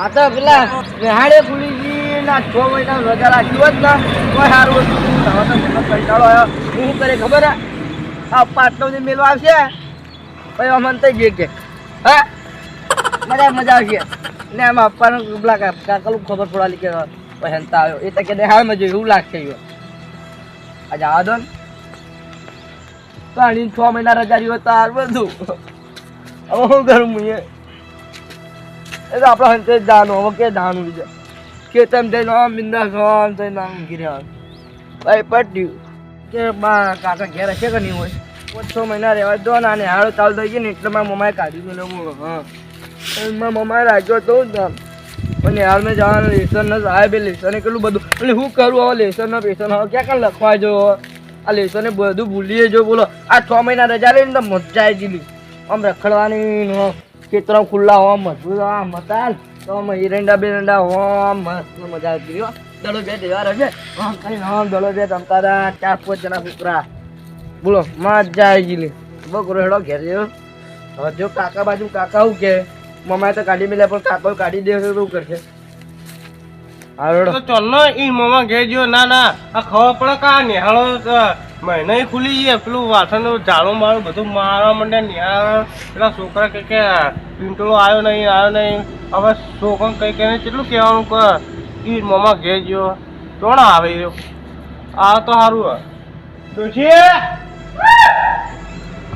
આ તો પેલા હાડે ખુલી ગઈ ના 6 મહિના રજા રાખી હોત ને કોઈ સારું હતું. હવે તો મને કંટાળો આવ્યો. હું શું કરે ખબર હે? આ પાટલો જે મેળવા આવશે પછી અમને તો કે હા મજા આવશે ને એમાં આપવાનું પેલા કાકલું ખબર પડાલી કે પહેનતા આવ્યો એ તો કે હા મજા એવું લાગશે આજે આ દો પાણી 6 મહિના રજા રહ્યો તાર બધું હવે શું કરું હું એ તો આપણે હંતે જાણો હવે કે જાણવું છે કે તમે જઈને આમ બિંદાસ આમ થઈને આમ ઘીરે ભાઈ પટ્યું કે બા કાકા ઘેર હશે કે નહીં હોય 6 મહિના રહેવા દો ને અને હારો ચાલુ થઈ ગઈ ને એટલે મારા મમ્માએ કાઢી ગયો હા મારા મમ્માએ રાખ્યો તો જ અને હાલમાં જવાનું લેસન સાહેબ લેસને કેટલું બધું એટલે શું કરું હવે લેસનના પેશન હવે ક્યાં લખવા જો આ લેસને બધું ભૂલીએ જો બોલો આ 6 મહિના રજા લઈને તો મજા આવી ગયેલી આમ રખડવાની ખેતરો ખુલ્લા હોમ મજબૂત આમ મતાલ તો આમ એરંડા બેરંડા હોમ મસ્ત મજા આવતી હો દડો બે તહેવાર હશે આમ કરીને આમ દડો બે રમતા હતા 4-5 જણા છોકરા બોલો મજા આવી ગયેલી બકરો હેડો ઘેર જેવો હવે જો કાકા બાજુ કાકા શું કે મમ્માએ તો કાઢી મેલ્યા પણ કાકો કાઢી દે શું કરશે ચાલો ઈ મમ્મા ઘેર ગયો ના આ ખબર પડે કા નિહાળો મહિને ખુલી ગઈ પેલું વાસણ ઝાડું મારું બધું મારવા માંડે નિહાળ પેલા છોકરા કે પિંટલો આવ્યો નહીં હવે છોકરા કઈ કઈને કેટલું કહેવાનું કે ઈ મમ્મા ઘેર ગયો કોણ આવે રહ્યો આ તો સારું ડોશી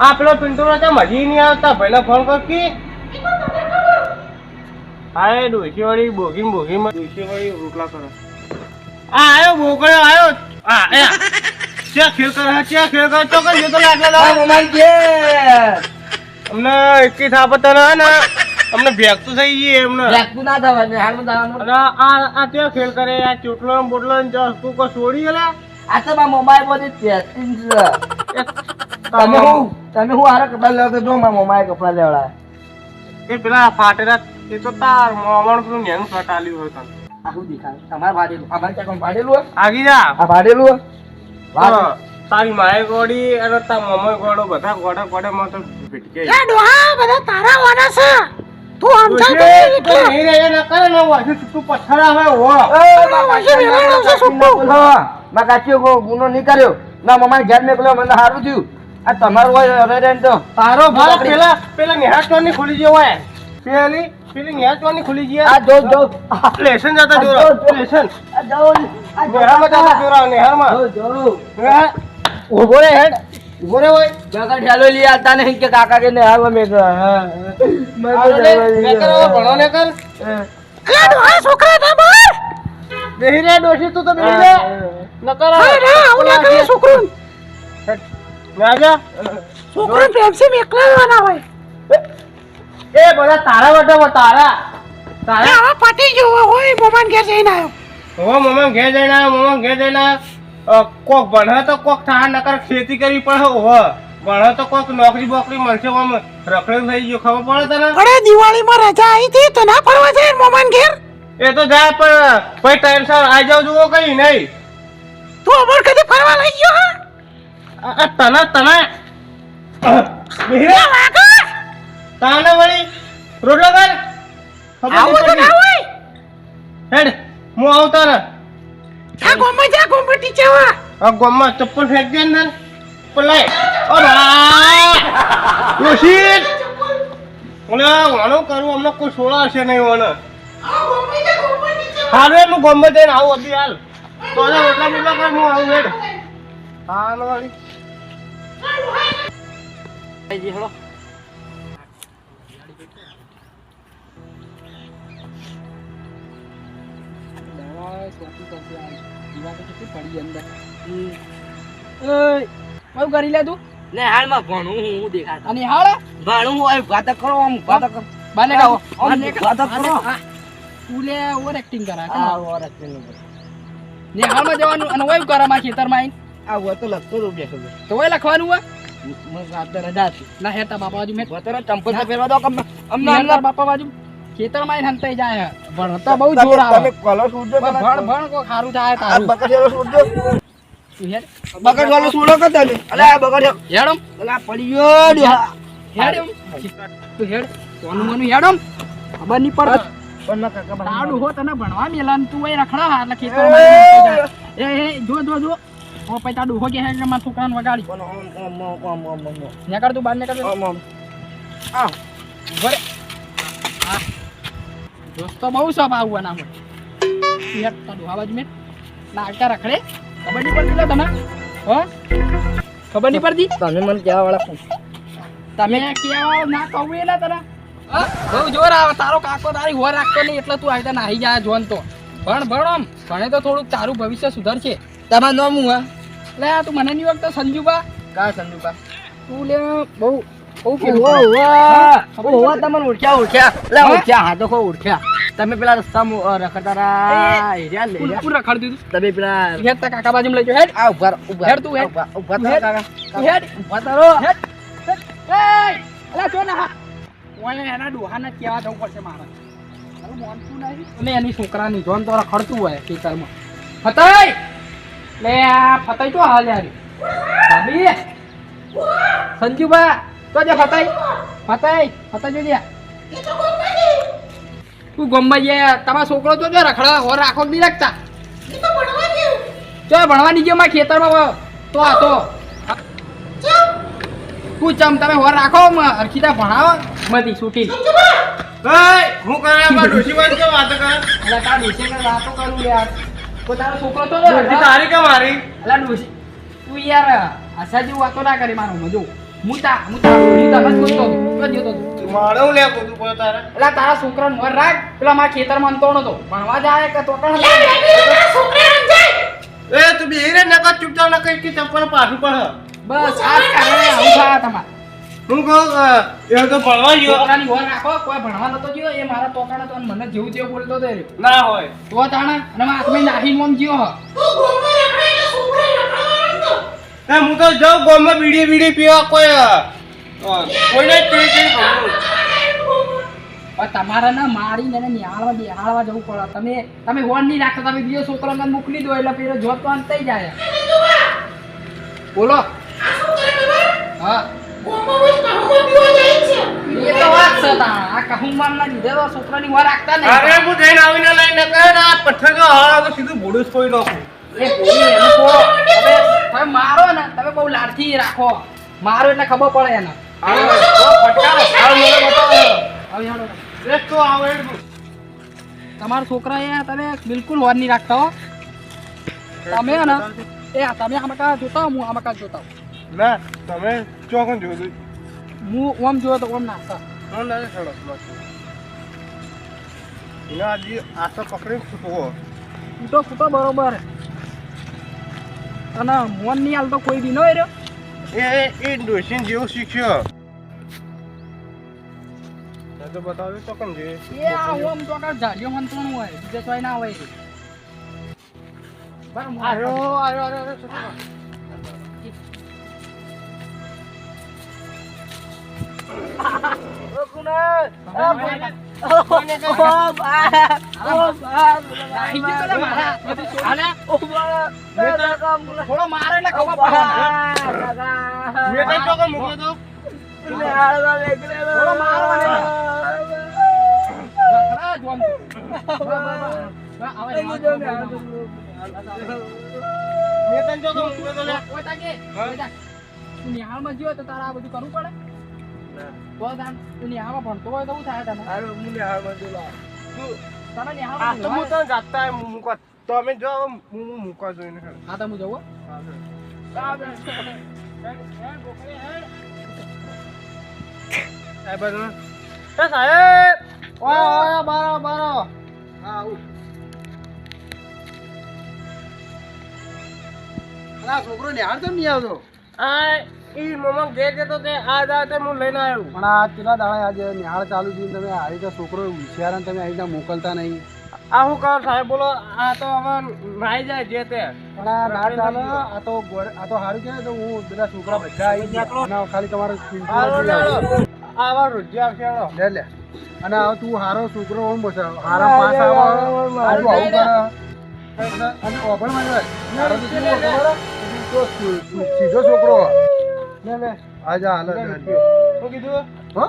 આ પેલો પિંટલો ત્યાં મજી નહીં આવતા ભાઈને ફોન કર કી હા ડોશી વાળી બોગી ડોશી વાળી રોટલા કરે આવ્યો બોકડ્યો આવ્યો ક્યાં ખેલ કરે ચોક્કસ જતો લાગે અમને એકી થાપત ને અમને ભેગતું થઈ ગઈ એમને ભેગતું ના થવાનું આ ક્યાં ખેલ કરે આ ચોટલો બોટલો તું કોઈ છોડી ગયેલા આ તો મારા મોબાઈલ બધી પેસ્ટિંગ છે તમે હું હારા કપડા લેવા જો મારા મોબાઈલ કપડા લેવડા એ પેલા ફાટેલા એ તો તાર મોમણ પેલું નેનું ફટાલ્યું હોય તને આખું દેખાય તમારે ભાડેલું અમારે ક્યાં ભાડેલું હોય આગી જા આ ભાડેલું હોય તારી માય ગોડી અને તાર મમ્મી ગોડો બધા ગોડે માં તો ભીટકે એ ડોહા બધા તારા વાના છે તું સમજાવ તો એટલે નહીં રે ન કરે ને વાજુ તું પથરા હવે હો માં કાચીઓ કો ગુનો નહીં કર્યો ના મમ્મા ઘેર મેકલો મને સારું થયું આ તમારું હોય રે તો તારો ભાઈ પેલા નિહાચવાની ખુલી ગયો હોય પેલી નિહાચવાની ખુલી ગઈ આ જો લેસન જતા જો લેસન આ જો નિહારમાં જતા જોરા નિહારમાં જો ઉભો રે હેડ ઉભો રે હોય કાકા ઠેલો લઈ આતા નહીં કે કાકા કે ને હાલ મેં ભણો ને કર એ ડોહા છોકરા ના માર બેહી રે ડોશી તું તો બેહી રે ન કર અરે આવું ના કરે છોકરું રાજા છોકરું પ્રેમથી મેકલાવાના હોય એ બધા તારા વટા તારા હવે પટી ગયો હોય મોમાન ઘેર જઈને આવ્યો હો મમ્મા ઘેર જઈને કોક ભણે તો કોક થા નકર ખેતી કરવી પડે હો ભણે તો કોક નોકરી બોકરી મળશે આમ રખડેલું થઈ ગયું ખબર પડે તને અરે દિવાળીમાં રજા આવી હતી તો ના ફરવા જાય મોમાન ઘેર એ તો જાય પણ પછી ટાઈમસર આ જાવ જુઓ કઈ નહીં તું અમર કદી ફરવા લઈ ગયો તને તાને વળી રોટલો કર આવું તો ના હોય હેડ હું આવતા ને જા ગોમટી ચેવા આ ગોમમાં ચપ્પલ ફેંક દે ને પલાય ઓ રોશી ઓલે વાણો કરું અમને કોઈ સોળા હશે નહીં ઓને હાલે હું ગોમમાં જઈને આવું અભી હાલ તો રોટલા કર હું આવું હેડ હા વાળી હેલો કરી લે તું ને હાલમાં ભણું હું દેખાતા અને હાળ ભણું હોય વાત કરો આમ વાત કરો બાને આવો વાત કરો તું લે ઓવર એક્ટિંગ કરા આ ઓર એક્ટિંગ ને હાલમાં જવાનું અને ઓય કરા માં ખેતરમાં આઈ આ વતો લખતો તો બેસો તો ઓય લખવાનું હોય મને રાત રજા હતી ના હેતા બાપા બાજુ મેં વતરો ચંપલ તો પહેરવા દો અમને અમને બાપા બાજુ ખેતરમાં આઈને હંતાઈ જાય ભણતા બહુ જોર આવે તમે કોલો સૂરજો ભણ કો ખારું થાય આ તારું બકરિયાનો સૂરજો તું હેડ બકર વાળો સૂરો કે તને અલે આ બકર હેડમ અલા પડી ગયો હેડમ તું હેડ કોનું મનું હેડમ ખબર નહીં પડે પણ ના કાકા તારો બાજુ ડોહો તને ભણવા મેલા ને તું અહીં રખડા એટલે ખેતરમાં જો ઓ પછી તારો ડોહો કે હે કે મારા છોકરાને વગાડી નીકળ તું બહાર નીકળ આવ ભરે હા દોસ્તો બહુ સબ આવવાના હોય યાર તારો ડોહા બાજુ મેં નાગતા રખડે ખબર નહીં પડતી લે તને હો ખબર નહીં પડતી તમે મને કહેવા વાળા કોણ? તમે કેવા ના કહું એ ના તને બહુ જોર આવે તારો કાકો તારી હોર રાખતો નહીં એટલે તું આવી નાહી જાય જોન તો ભણ આમ ભણે તો થોડુંક તારું ભવિષ્ય સુધરશે તમારું નામ હું હે? લે તું મને નહીં ઓળખતો સંજુબા કા સંજુબા? તું લે બહુ તમને ઓળખ્યા લે ઓળખ્યા હા તો કો ઓળખ્યા તમે પેલા રસ્તામાં રખડતા રહ્યા હેર્યા લે પૂર રખડ દીધું તમે પેલા હેડ તા કાકા બાજુમાં લઈ જો હેડ આ ઉભા હેડ તું હેડ ઉભા હેડ. કાકા હેડ ઉભા તારો હેડ એ અલા જો ના ઓય એના ડોહાને કેવા જવું પડશે મારે તારું મોનતું નહીં અને એની છોકરાની જોન તો રખડતું હોય ખેતરમાં ફતાઈ લે આ ફતાઈ તો હાલ યાર ભાભી સંજુબા તો જે ફતાઈ જોજે તું ગમવા જાય તમારો છોકરો તો જો રખડા હોર રાખો જ નહીં રાખતા જો ભણવાની ગયો મારા ખેતરમાં તો આ તો તું ચમ તમે હોર રાખો અર્ખિતા ભણાવો મતી છૂટી હું કરે મારા ડોશીમાં કેમ વાતો કરે એટલે તારા ડોશી ને વાતો કરું યાર તો તારો છોકરો તો ડોશી તારી કે મારી અલા ડોશી તું યાર આશા જેવું વાતો ના કરી મારો મજો હું ડોશી તને જ પૂછતો હતો મારે હું લે કૂદું પડે તારે એટલે તારા છોકરાને મોર રાખ પેલા મારા ખેતરમાં અંતોણો તો ભણવા જાય કે તો પણ એ તું બી રે નકર ચૂપચાપ ન કઈ કે ચપ્પલ પાછું પડે બસ આ જ કારણે આવું થાય તમારે હું કહું એ તો ભણવા ગયો છોકરાની હોર રાખો કોઈ ભણવા નતો ગયો એ મારા તોકાણા તો મને જેવું તેવું બોલતો હતો એ. ના હોય તો તાણા અને મારા હાથમાં નાખીને મોમ ગયો હ હું તો જાઉં ગામમાં બીડી પીવા કોઈને પણ તમારે ના મારીને એને નિહાળવા જવું પડે તમે હોર નહીં રાખતા તમે બીજો છોકરાને મોકલી દો એટલે પેલો જોત તો અંત જાય બોલો હા એ તો વાત છે તાણા આ કહુંબામ ના લીધે તો છોકરાની હોર રાખતા અરે નહીં હું જઈને આવીને લઈને કહે ને આ પથ્થર જો હાલો તો સીધું ભોડું જ ફોઈ નાખું એ ગોળી એને છોડો. તમે મારો ને તમે બહુ લાડથી રાખો મારો એટલે ખબર પડે એને ફટકારો હાલ મને બતાવો હવે હાલો એક તો આવે તમારા છોકરા એ તમે બિલકુલ હોર નહીં રાખતા હો તમે ને એ તમે આમકા જોતા હું આમકા જોતા ના તમે ચોકન જોયું હું ઓમ જોયો તો ઓમ નાખતા હું ના છોડો એના આજે આ તો પકડી ફૂટવો ફૂટો બરોબર અને મોન નહીં હાલતો કોઈ બી નો રહ્યો એ ડોશીન જેવું શીખ્યો તો બતાવ્યું તો કેમ જોઈએ એ આ ઓમ તો કાં જાડિયો મંતવાનું હોય બીજે તોય ના હોય બરાબર આયો થોડો મારે એટલે ખબર પડે મેં કઈ ચોકન મૂક્યો તો થોડો મારવાનો રખડા જ ઓમ. હવે મેં તને ચોકન મૂક્યો તો લે કોઈ તાકે તું નિહાળમાં જ્યો તો તારે આ બધું કરવું પડે તો તાન તું નિહાળમાં ભણતો હોય તો શું થાય તને તને આ તો હું નિહાળમાં તને જાતા મૂકવા તમે જો હું મૂકવા જોઈને હા તો હું જવું સાહેબ સાહેબ ઓય બારો છોકરો નિહાળ તો નહીં આવતો આ ઈ મમ્મા ઘેર જતો તે આ જાતે હું લઈને આવ્યો પણ આ કેટલા દાડા આજે નિહાળ ચાલુ છે તમે આવી રીતે છોકરો હોશિયાર તમે આવી રીતે મોકલતા નહીં આ હું કહું સાહેબ બોલો આ તો હવે નાઈ જાય જે તે પણ આ ના ચાલે આ તો સારું કહેવાય તો હું બધા છોકરા બધા આવી ગયા અને ખાલી તમારો આવા રોજે આવશે હાલો. લે અને હવે તું હારો છોકરો હોમ બસ હારા પાસ આવું કરે અને ઓભણ માં હારો તો કેવો ખબર તો સીધો છોકરો લે આજા હાલ શું કીધું હો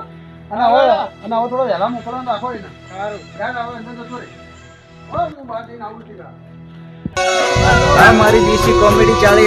અને હવે થોડો વહેલા મોકલવાનું રાખો એને સારું યાર હવે અંદર જતો રે હું બહાર જઈને આવું છું મારી દેશી કોમેડી ચાલે